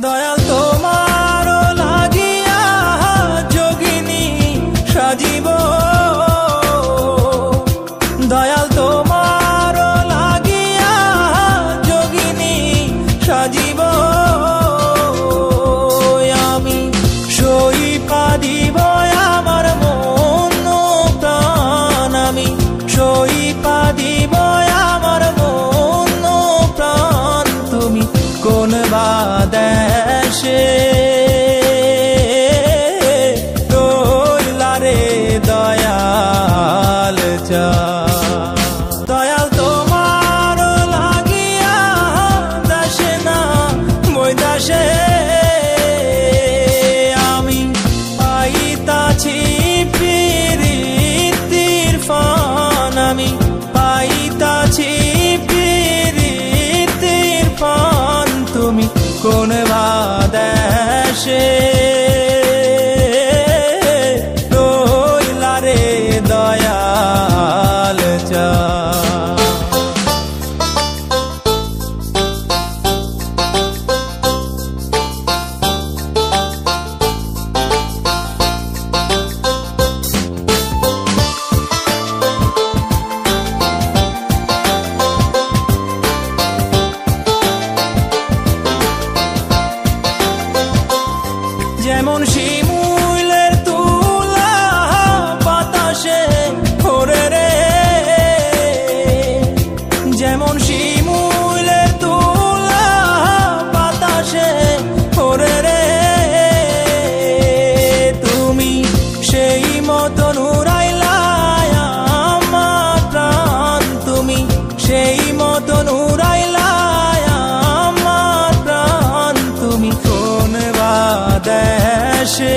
দয়াল তোমার লাগিয়া যোগিনী সাজিব, দয়াল তোমার লাগিয়া যোগিনী সাজিব। আমি সইপা দিব আমার মন প্রাণ, আমি সইপা দিব আমার মন প্রাণ। তুমি কোন বাদেশে রইলা রে দয়াল চা, দয়াল তোমার লাগিয়া দাসে না মই দাসে আমি পাইতাছি প্রীতির ফান, আমি পাইতাছি প্রীতির ফান। তুমি কোন বাদেশে রইলা রে দয়াল চা। যেমন শিমুলের তুলা বাতাসে ওরে রে, যেমন শিমুলের তুলা বাতাসে ওরে রে, তুমি সেই মতন উড়াইলা আমার প্রাণ, তুমি সেই মতন উড়াইলা আমার প্রাণ। তুমি কোন বাদেশে